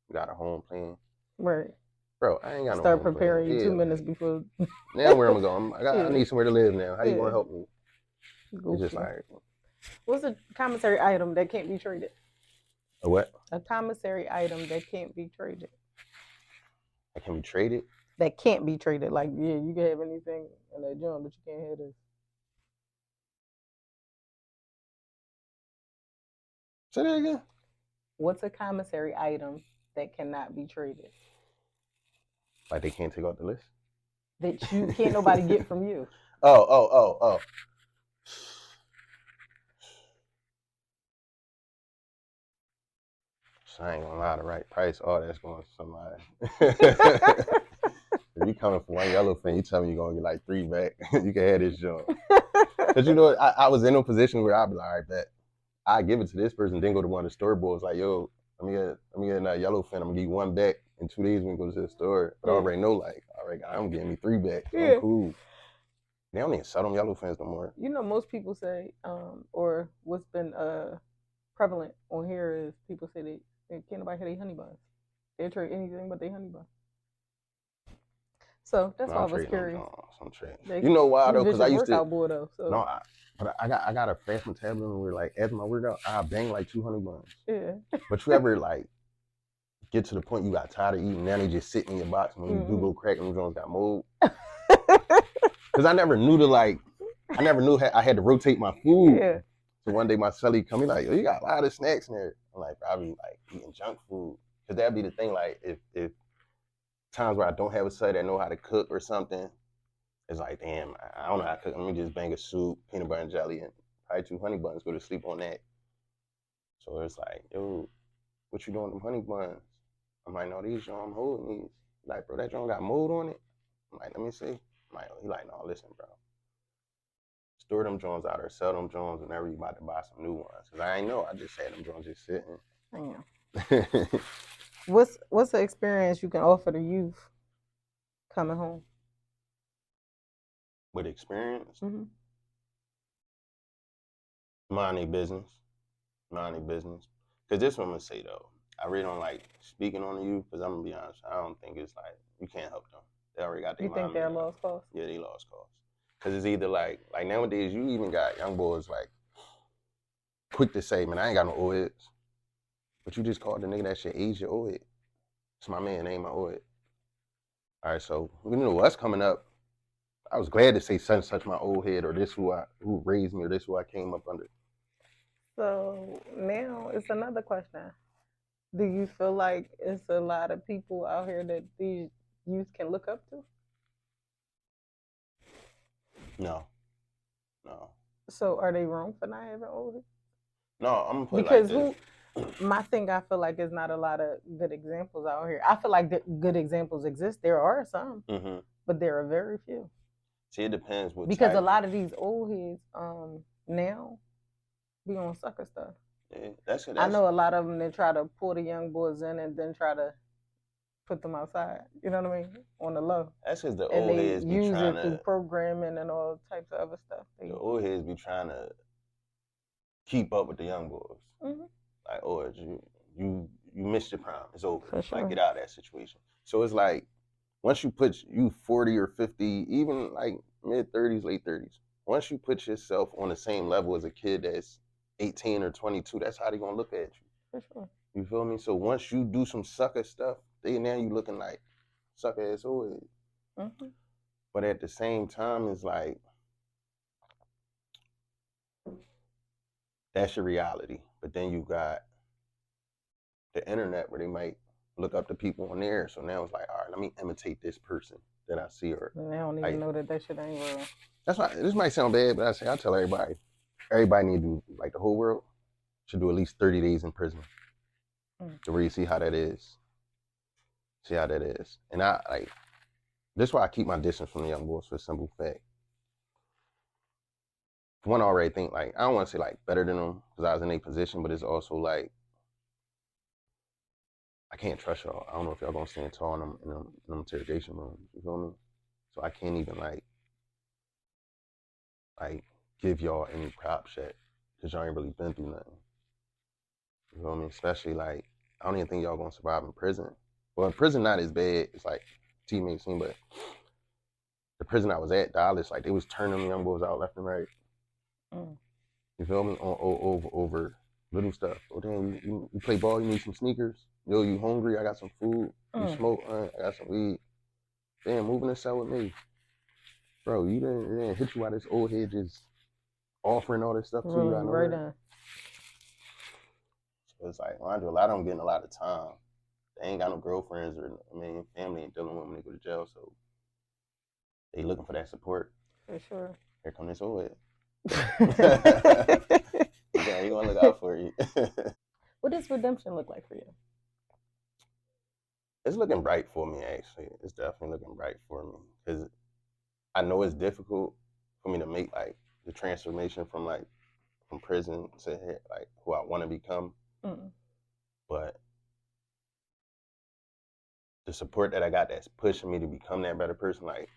You got a home plan. Right. Bro, I ain't got Start no home preparing plan. you 2 minutes before. Now where I'm going to go? I need somewhere to live now. How you going to help me? It's just like. What's a commissary item that can't be traded? A what? A commissary item that can't be traded. That can be traded? That can't be traded. Like, yeah, you can have anything in that joint, but you can't have this. Say that again. What's a commissary item that cannot be traded? Like they can't take off the list? That you can't nobody get from you. Oh. So I ain't gonna lie, the right price, all that's going to somebody. If you coming for one yellowfin, you tell me you're gonna get like 3 back. You can have this joint. Cause you know, I was in a position where I'd be like, all right, bet. I give it to this person, then go to one of the store boys like, yo, let me get another yellowfin. I'm gonna give you 1 back in 2 days when we go to the store. But I already know, like, all right, I'm getting me 3 back. So I'm cool. They don't even sell them yellowfins no more. You know, most people say, or what's been prevalent on here is people say they can't nobody have their honey buns. They trade anything but their honey bun. So that's why I was curious. I'm trading. You know why though? Because I used to. Boy, though, so. No, but I got a fast metabolism where like after my workout, I bang like 2 honey buns. Yeah. But you ever like get to the point you got tired of eating, now they just sit in your box when you do go crack and them joints got mold. Because I never knew I had to rotate my food. Yeah. So one day my celly come, he like, yo, you got a lot of snacks in there. I'm like, probably like eating junk food. Because that'd be the thing, like if times where I don't have a celly that know how to cook or something, it's like, damn, I don't know how to cook. Let me just bang a soup, peanut butter and jelly, and probably 2 honey buns, go to sleep on that. So it's like, yo, what you doing with them honey buns? I'm like, no, these John, I'm holding these. Like, bro, that John got mold on it? I'm like, let me see. I'm like, he like, no, listen, bro. Store them Jones out or sell them Jones whenever you about to buy some new ones. Because I ain't know. I just had them Jones just sitting. Damn. What's the experience you can offer the youth coming home? with experience, Mm-hmm. mind their business. Mind their business. Because this one I'm going to say, though. I really don't like speaking on you because I'm going to be honest. I don't think it's like, you can't help them. They already got their You mind think they're made up. lost cause? Yeah, they lost cause. Because it's either like nowadays, you even got young boys like quick to say, man, I ain't got no old heads. But you just called the nigga that shit age your old head. It's my man, ain't my old head. All right, so you know us coming up, I was glad to say such my old head or this who raised me or this who I came up under. So now it's another question. Do you feel like it's a lot of people out here that these youth can look up to? No. So are they wrong for not having old heads? No, I'm gonna put Because it like this. my thing, I feel like there's not a lot of good examples out here. I feel like good examples exist. There are some, but there are very few. See, it depends what because type. a lot of these old heads now be on sucker stuff. Yeah, that's I know a lot of them that try to pull the young boys in and then try to put them outside. You know what I mean? On the low. That's because the and old they heads be use trying it through to programming and all types of other stuff. the old heads be trying to keep up with the young boys. Mhm. Like, oh, you missed your prime. It's over. For sure. Like, get out of that situation. So it's like once you put you 40 or 50, even like mid 30s, late 30s, once you put yourself on the same level as a kid that's 18 or 22, that's how they gonna look at you. For sure. You feel me? So once you do some sucker stuff, now you looking like sucker ass old head. Mm-hmm. But at the same time, it's like that's your reality. But then you got the internet where they might look up to people on there. So now it's like, all right, let me imitate this person that I see. Or and they don't even know that shit ain't real. That's why this might sound bad, but I tell everybody need to do, like the whole world should do at least 30 days in prison to really see how that is. See how that is. And this is why I keep my distance from the young boys for a simple fact. One, I already think like, I don't want to say like better than them because I was in a position, but it's also like, I can't trust y'all. I don't know if y'all gonna stand tall in them interrogation rooms. You feel me? So I can't even like give y'all any props yet because y'all ain't really been through nothing. You feel me? Especially like, I don't even think y'all gonna survive in prison. Well, in prison not as bad. It's like teammates seen, but the prison I was at, Dallas, like they was turning them young boys out left and right. You feel me? Over little stuff. Oh damn, you play ball, you need some sneakers. Yo, you hungry? I got some food. You smoke? I got some weed. Damn, move in the cell with me. Bro, you didn't hit you while this old head just offering all this stuff to you. I know right now. So it's like, mind you, a lot of them getting a lot of time. They ain't got no girlfriends or family ain't dealing with them when they go to jail, so they looking for that support. For sure. Here come this old head. Yeah, he gonna look out for you. What does redemption look like for you? It's looking bright for me, actually. It's definitely looking bright for me because I know it's difficult for me to make like the transformation from prison to like who I want to become. But the support that I got that's pushing me to become that better person, like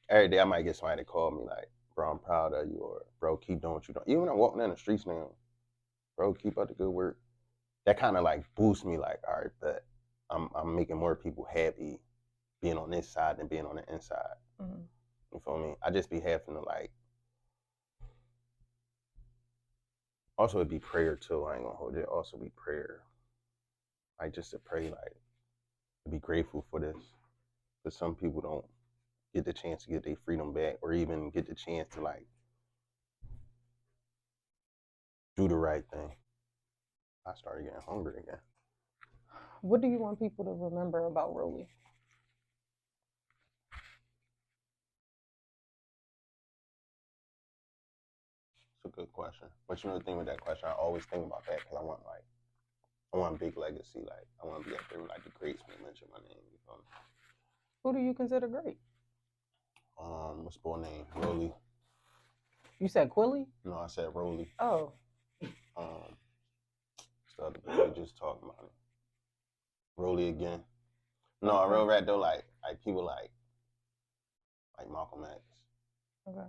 every day I might get somebody to call me like, bro, I'm proud of you, or bro, keep doing what you doing. Even when I'm walking down the streets now, bro, keep up the good work. That kind of like boosts me, like, all right, but I'm making more people happy being on this side than being on the inside. You feel me? I just be having to like, also it'd be prayer too. I ain't gonna hold it. Also be prayer, like just to pray, like to be grateful for this, because some people don't get the chance to get their freedom back, or even get the chance to like do the right thing. I started getting hungry again. What do you want people to remember about Roley? It's a good question. But you know the thing with that question, I always think about that because I want a big legacy. Like I want to be up there with like the greats when they mention my name. You feel me? Who do you consider great? What's boy name? Roley. You said Quilly? No, I said Roley. Oh. It's the other day we just talking about it. Roley again. No, real rap though, like people like Malcolm X. Okay.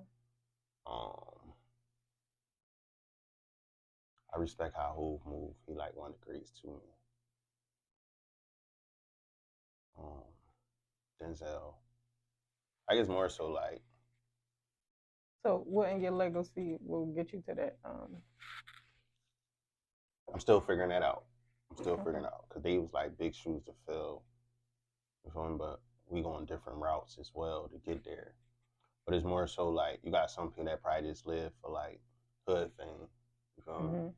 I respect how Hov moved. He like one of the greats to me. Denzel. I guess more so like. So what in your legacy will get you to that? I'm still figuring that out. Because they was like big shoes to fill. You feel me? But we going different routes as well to get there. But it's more so like you got some people that probably just live for like hood fame. You feel me?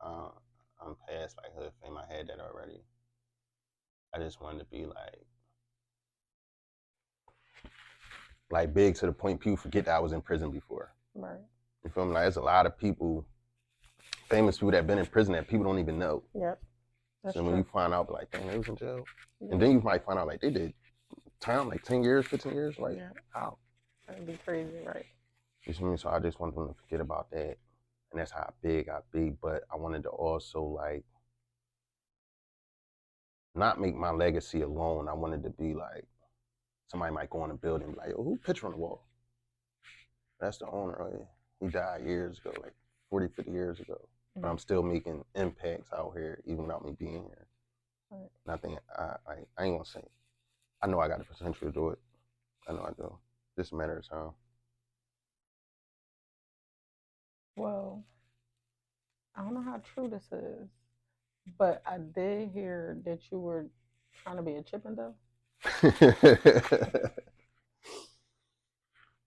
I'm past like hood fame. I had that already. I just wanted to be like big to the point people forget that I was in prison before. Right. You feel me? Like there's a lot of people, famous people that have been in prison that people don't even know. Yep. That's so true. when you find out, like, dang, they was in jail. Yeah. And then you might find out, like, they did time, like 10 years, 15 years, like, wow. That'd be crazy, right? You see me? So I just wanted them to forget about that. And that's how big I be. But I wanted to also, like, not make my legacy alone. I wanted to be, like, somebody might go in a building and be like, oh, who picture on the wall? That's the owner, right? He died years ago, like 40, 50 years ago. But I'm still making impacts out here, even without me being here. Right. And I think I ain't gonna say, I know I got the potential to do it. I know I do. Just a matter of time. Well, I don't know how true this is, but I did hear that you were trying to be a Chippendale.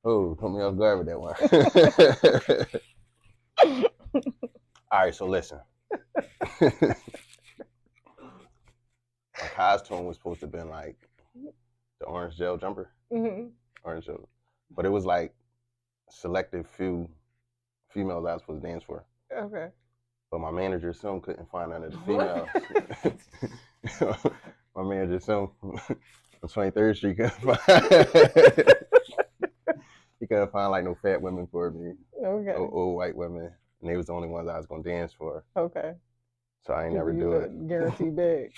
Oh, put me off guard with that one. All right, so listen. My costume was supposed to have been like the orange gel jumper. Orange gel. But it was like selective few females I was supposed to dance for. Okay. But my manager's son couldn't find none of the females. My manager's son on 23rd Street couldn't find. He couldn't find like no fat women for me. Okay. No old white women. And they was the only ones I was gonna dance for. Okay. So I ain't never do it. Guarantee bag.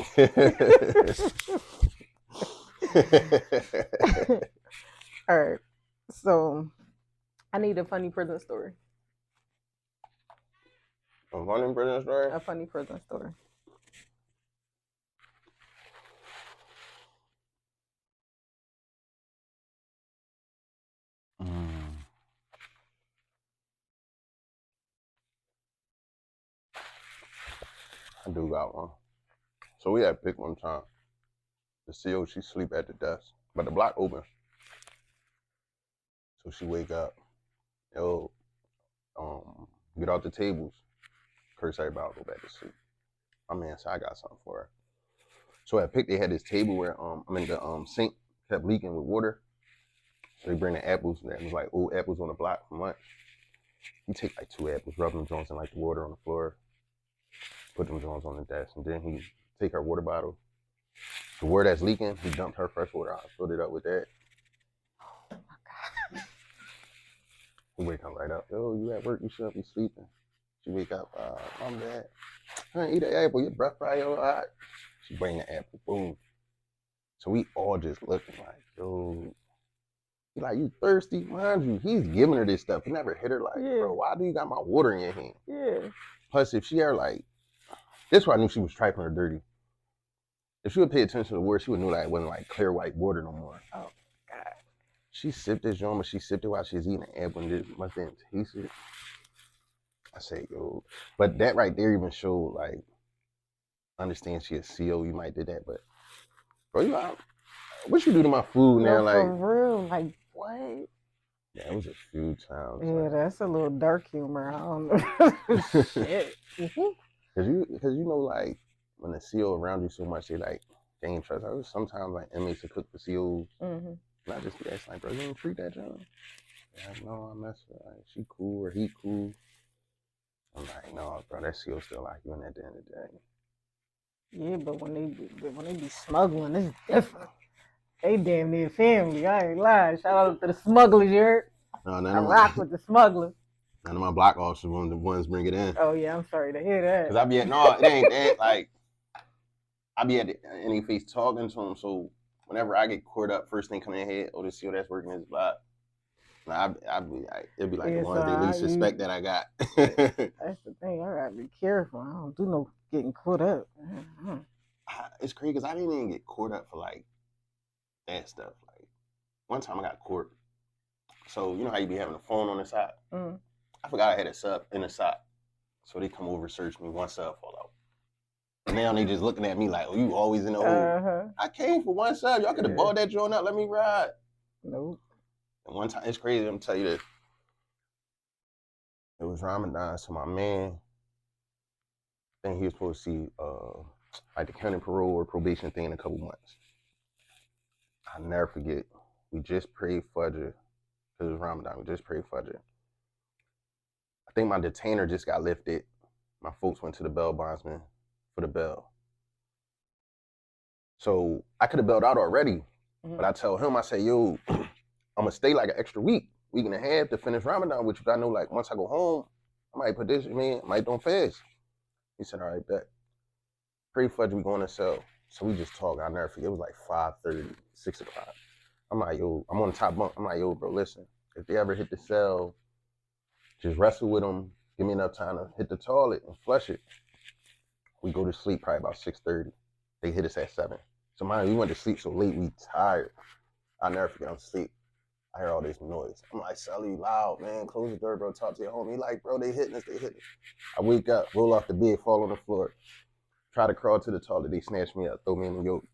All right. So I need a funny prison story. A funny prison story? A funny prison story. I do got one. So we had picked one time. The CO, she sleep at the desk, but the block open. So she wake up, yo, get out the tables, curse everybody, go back to sleep. My man said, I got something for her. So at Pick, they had this table where the sink kept leaking with water. So they bring the apples, and it was like old apples on the block from lunch. He take like 2 apples, rub them joints in like the water on the floor, put them joints on the desk, and then he take her water bottle. The water that's leaking, he dumped her fresh water out, filled it up with that. Oh my God. He wake up right up. Yo, you at work, you should be sleeping. She wake up, Mom, Dad, I eat an apple, your breath probably all hot. She bring the apple, boom. So we all just looking like, yo, he like, you thirsty? Mind you, he's giving her this stuff. He never hit her like, bro, why do you got my water in your hand? Yeah. Plus, if she ever like, this why I knew she was trifling her dirty. If she would pay attention to the word, she would know that it wasn't like clear white water no more. Oh, God. She sipped this joint, but she sipped it while she was eating an apple and it must didn't taste it. I say, yo. But that right there even showed, like, understand she a CO, you might did that, but, bro, you like, what you do to my food now? Like, for real, like, what? Yeah, it was a few times. Yeah, like, that's a little dark humor. I don't know. Shit. Cause you know, like, when the CO around you so much, they like, they ain't trust. Sometimes like inmates will cook for COs. And I just be asking, like, bro, you ain't treat that job? Yeah, no, I mess with her. Like, she cool or he cool. I'm like, no, bro, that CO still like you in at the end of the day. Yeah, but when they be smuggling, it's different. They damn near family. I ain't lying. Shout out to the smugglers, you heard? No, I rock with the smugglers. None of my block officers were the ones bring it in. Oh yeah, I'm sorry to hear that. Cause I be at it ain't that like I be at any face talking to him. So whenever I get caught up, first thing coming in head, oh, this CO that's working his block. Nah, it'd be like Yeah, the ones they least suspect that I got. That's the thing. I gotta be careful. I don't do no getting caught up. It's crazy because I didn't even get caught up for like that stuff. Like one time I got caught. So you know how you be having a phone on the side? Mm. I forgot I had a sub in the side. So they come over, search me, one sub fall out. And now they just looking at me like, oh, you always in the hole. I came for one sub. Y'all could have bought that joint up. Let me ride. Nope. And one time, it's crazy. I'm tell you this. It was Ramadan, so my man, I think he was supposed to see like the county parole or probation thing in a couple months. I'll never forget. We just prayed Fajr. It was Ramadan. We just prayed Fajr. I think my detainer just got lifted. My folks went to the bail bondsman for the bail. So I could have bailed out already, but I tell him, I say, yo, I'm gonna stay like an extra week and a half to finish Ramadan, which I know like once I go home, I might put this, I might don't fast. He said, all right, bet. Pray Fudge, we going to sell. So we just talk. I'll never forget. It was like 5:30, 6 o'clock. I'm like, yo, I'm on the top bunk. I'm like, yo, bro, listen, if they ever hit the cell, just wrestle with them. Give me enough time to hit the toilet and flush it. We go to sleep probably about 6:30. They hit us at 7. So mind, we went to sleep so late, we tired. I'll never forget, I'm asleep. I hear all this noise. I'm like, Sally, loud, man. Close the door, bro. Talk to your homie. He like, bro, they hitting us. I wake up, roll off the bed, fall on the floor. Try to crawl to the toilet. They snatch me up, throw me in the yoke.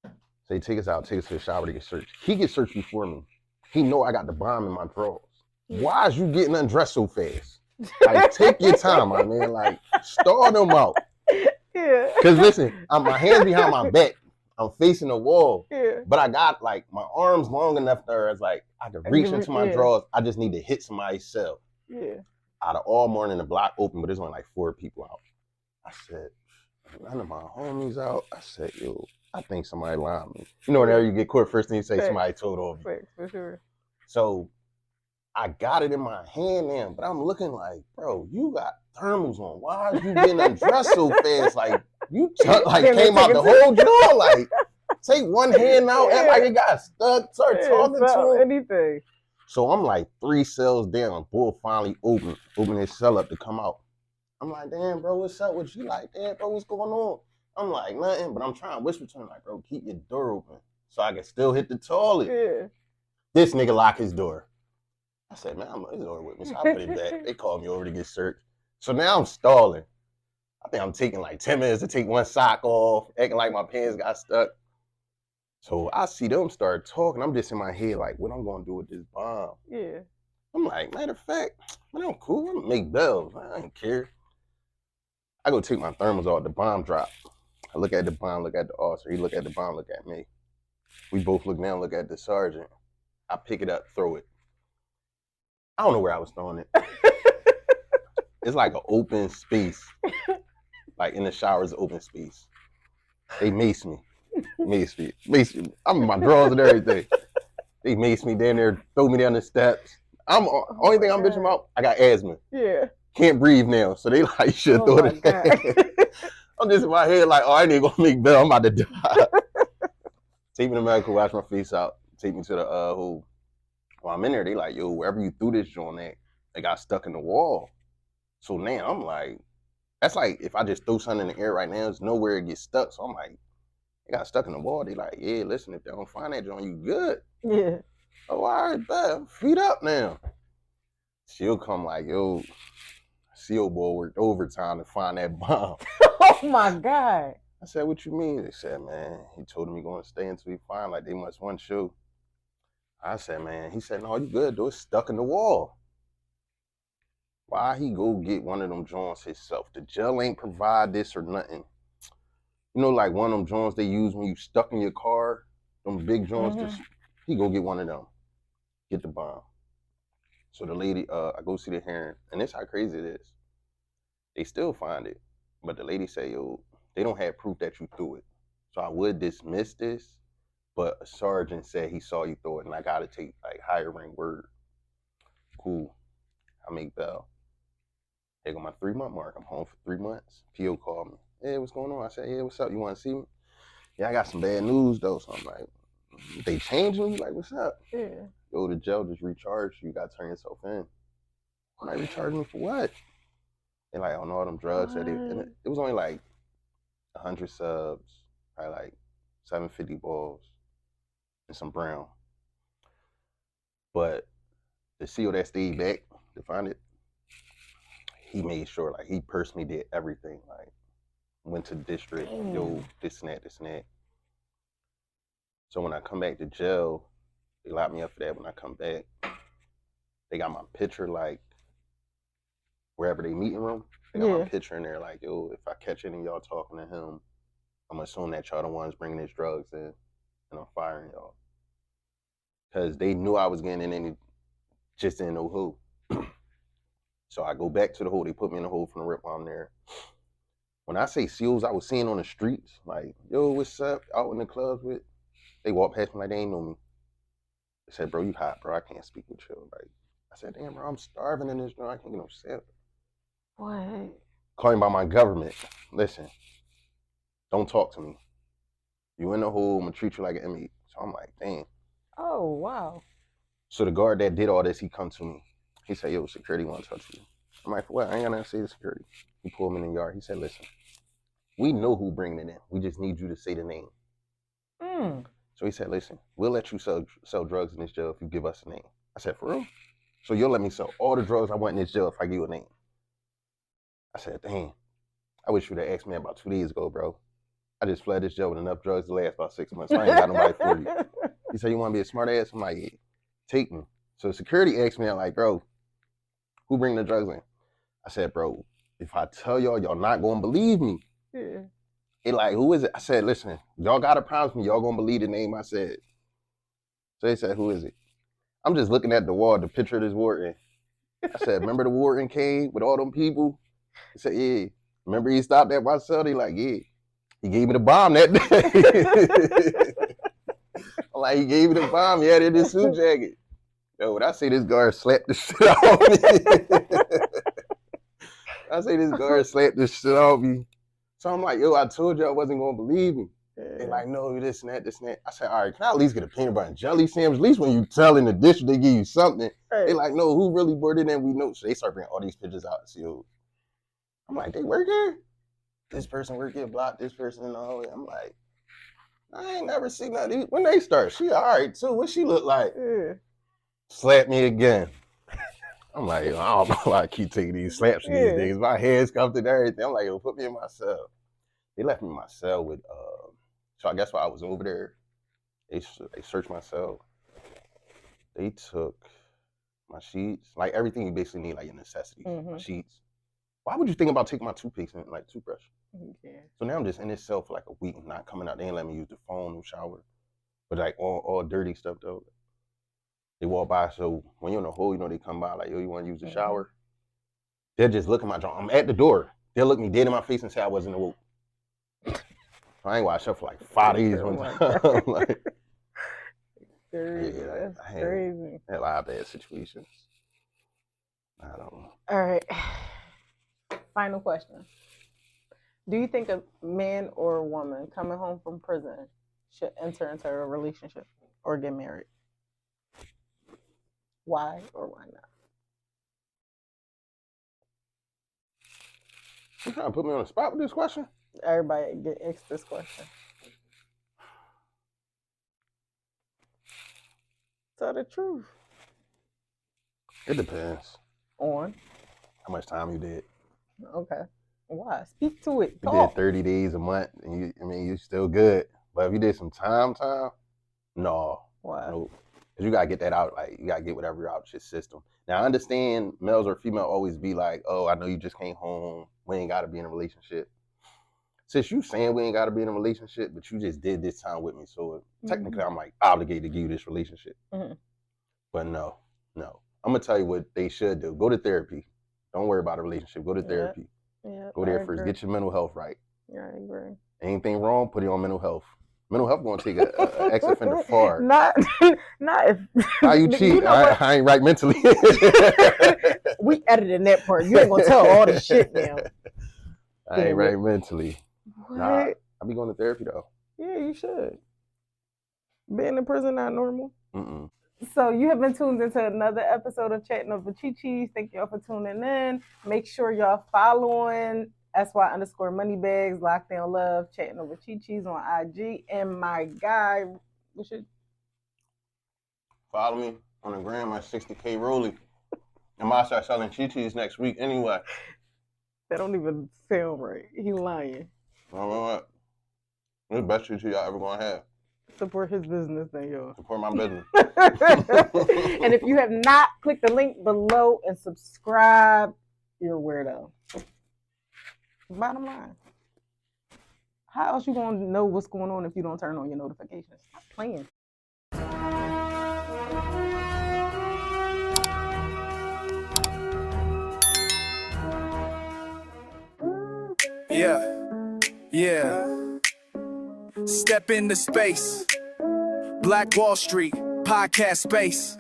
So they take us out, take us to the shower to get searched. He gets searched before me. He know I got the bomb in my drawers. Why is you getting undressed so fast? Like, take your time, my man. Like, stall them out. Yeah. Because listen, my hands behind my back. I'm facing the wall. Yeah. But I got like my arms long enough there as like I could reach into my drawers. I just need to hit somebody's cell. Yeah. Out of all morning, the block open, but there's only like 4 people out. I said, none of my homies out. I said, yo, I think somebody lied me. You know, whenever you get caught, first thing you say, somebody told off you. For sure. So I got it in my hand now, but I'm looking like, bro, you got thermals on. Why are you getting undressed so fast? Like, you came out the whole drawer. Like, take one hand out, act like it got stuck, start talking to him. Anything. So I'm like 3 cells down. Bull finally open his cell up to come out. I'm like, damn, bro, what's up with you? Like, damn, bro, what's going on? I'm like, nothing, but I'm trying to whisper to him, like, bro, keep your door open so I can still hit the toilet. Yeah. This nigga locked his door. I said, man, I'm his door with me, so I put it back. They called me over to get searched. So now I'm stalling. I think I'm taking like 10 minutes to take one sock off, acting like my pants got stuck. So I see them start talking. I'm just in my head like, what I'm gonna do with this bomb? Yeah. I'm like, matter of fact, man, I'm cool. I'm gonna make bells. I don't care. I go take my thermals off. The bomb drop. I look at the bomb, look at the officer. He look at the bomb, look at me. We both look down, look at the sergeant. I pick it up, throw it. I don't know where I was throwing it. It's like an open space. Like in the shower is an open space. They mace me. Mace me. I'm in my drawers and everything. They mace me down there, throw me down the steps. Only thing I'm bitching about, I got asthma. Yeah. Can't breathe now. So they like, you should throw it. I'm just in my head like, oh, I ain't gonna make bail. I'm about to die. Take me to medical, wash my face out. Take me to the who. While I'm in there, they like, yo, wherever you threw this joint at, it got stuck in the wall. So now I'm like, that's like if I just throw something in the air right now, there's nowhere it gets stuck. So I'm like, it got stuck in the wall. They like, yeah, listen, if they don't find that joint, you good. Yeah. Oh, all right, bet. Feet up now. She'll come like, yo, CO boy worked overtime to find that bomb. Oh my God. I said, what you mean? They said, man, he told him he gonna stay until he find, like they must want show. I said, man, he said, no, you good, though. It's stuck in the wall. Why he go get one of them joints himself? The jail ain't provide this or nothing. You know, like one of them joints they use when you stuck in your car, them big joints, he go get one of them, get the bomb. So the lady, I go see the hearing, and this how crazy it is. They still find it, but the lady say, yo, they don't have proof that you threw it. So I would dismiss this, but a sergeant said he saw you throw it, and I gotta take like higher rank word. Cool, I make bail. They go my 3-month mark. I'm home for 3 months. PO called me. Hey, what's going on? I said, yeah, what's up? You want to see me? Yeah, I got some bad news though. So I'm like, they changing you? Like, what's up? Yeah. yo, the jail just recharged you. You got to turn yourself in. I'm like, recharge me for what? And like, on all them drugs that and it was only like 100 subs, probably like 750 balls, and some brown. But the CO that stayed back to find it, he made sure, like, he personally did everything. Like, went to the district, yo, this and that. So when I come back to jail, they locked me up for that. When I come back, they got my picture, like, wherever they meeting room, they got my picture in there, like, yo, if I catch any of y'all talking to him, I'm assuming that y'all the ones bringing his drugs in, and I'm firing y'all. Because they knew I was getting in and just didn't know who. So I go back to the hole. They put me in the hole from the rip while I'm there. When I say SEALs I was seeing on the streets, like, yo, what's up, out in the clubs with, they walk past me like they ain't know me. They said, bro, you hot, bro. I can't speak with you. Like, I said, damn, bro, I'm starving in this joint. I can't get no sip. What? Calling by my government. Listen, don't talk to me. You in the hole, I'm gonna treat you like an inmate. So I'm like, damn. Oh, wow. So the guard that did all this, he come to me. He said, yo, security want to touch you. I'm like, for what? I ain't gonna say the security. He pulled me in the yard. He said, listen, we know who bringing it in. We just need you to say the name. So he said, listen, we'll let you sell drugs in this jail if you give us a name. I said, for real? So you'll let me sell all the drugs I want in this jail if I give you a name? I said, damn, I wish you'd have asked me about 2 days ago, bro. I just fled this jail with enough drugs to last about 6 months. I ain't got nobody for you. He said, you want to be a smart ass? I'm like, yeah, take me. So security asked me, I'm like, bro, who bring the drugs in? I said, bro, if I tell y'all, y'all not going to believe me. Yeah. They like, who is it? I said, listen, y'all got to promise me y'all going to believe the name I said. So they said, who is it? I'm just looking at the wall, the picture of this warden. I said, remember the warden came with all them people? He said, yeah. Remember he stopped at my cell? They like, yeah. He gave me the bomb that day. I'm like, he gave me the bomb. He had it in his suit jacket. Yo, when I say this guard slapped the shit out of me. I say this guard slapped the shit out of me. So I'm like, yo, I told you I wasn't going to believe me. They like, no, this and that, this and that. I said, all right, can I at least get a peanut butter and jelly sandwich? At least when you tell in the district, they give you something. They like, no, who really brought it in? We know. So they start bringing all these pictures out to see who. I'm like, they work here? This person work here, block this person and all that. I'm like, I ain't never seen that. When they start, she all right too. What she look like? Slap me again. I'm like, yo, I don't know why I keep taking these slaps these days. My head's cuffed and everything. I'm like, yo, put me in my cell. They left me in my cell with, so I guess while I was over there, they searched my cell. They took my sheets, like everything you basically need, like your necessities, my sheets. Why would you think about taking my toothpaste and like toothbrush? So now I'm just in this cell for like a week, not coming out. They ain't let me use the phone, no shower, but like all dirty stuff though. They walk by, so when you're in the hole, you know, they come by like, yo, you want to use the shower? They'll just look at my jaw. I'm at the door. They'll look me dead in my face and say I wasn't awoke. I ain't washed up for like 5 days one time. Like, That's crazy. I had a lot of bad situations. I don't know. All right. Final question. Do you think a man or a woman coming home from prison should enter into a relationship or get married? Why or why not? You trying to put me on the spot with this question? Everybody get asked this question. Tell the truth. It depends. On? How much time you did. Okay. Why? Speak to it. You Talk. did 30 days a month, and you still good. But if you did some time, no. Why? Nope. Because you got to get that out. Like, you got to get whatever out your system. Now, I understand males or female always be like, oh, I know you just came home. We ain't got to be in a relationship. Since you saying we ain't got to be in a relationship, but you just did this time with me, so technically I'm like obligated to give you this relationship. But no. I'm going to tell you what they should do. Go to therapy. Don't worry about a relationship. Go to therapy. Go there first. Get your mental health right. Yeah, I agree. Anything wrong, put it on mental health. Mental health going to take an ex-offender far. Not if... How you cheat? You know I ain't right mentally. We edited that part. You ain't going to tell all the shit now. I ain't right mentally. What? Nah, I be going to therapy though. Yeah, you should. Being in prison not normal. So you have been tuned into another episode of Chatting Over Chi-Chi's. Thank y'all for tuning in. Make sure y'all following SY_Moneybags, Lockdown Love, Chatting Over Chi-Chi's on IG. And my guy, we should Follow me on the gram at 60K Roley. And I start selling Chi-Chi's next week anyway. that don't even sound right. He lying. What? It's the best Chi-Chi y'all ever gonna have. Support his business then, y'all. Support my business. And if you have not, click the link below and subscribe. You're a weirdo. Bottom line. How else you gonna know what's going on if you don't turn on your notifications? Stop playing. Yeah. Step into space. Black Wall Street, podcast space.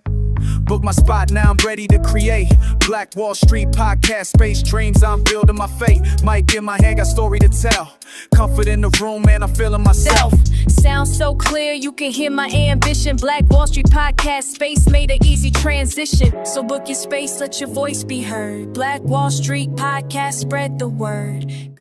Book my spot, now I'm ready to create. Black Wall Street, podcast space. Dreams, I'm building my fate. Mic in my hand, got story to tell. Comfort in the room, man, I'm feeling myself. Sounds so clear, you can hear my ambition. Black Wall Street podcast space made an easy transition. So book your space, let your voice be heard. Black Wall Street podcast, spread the word.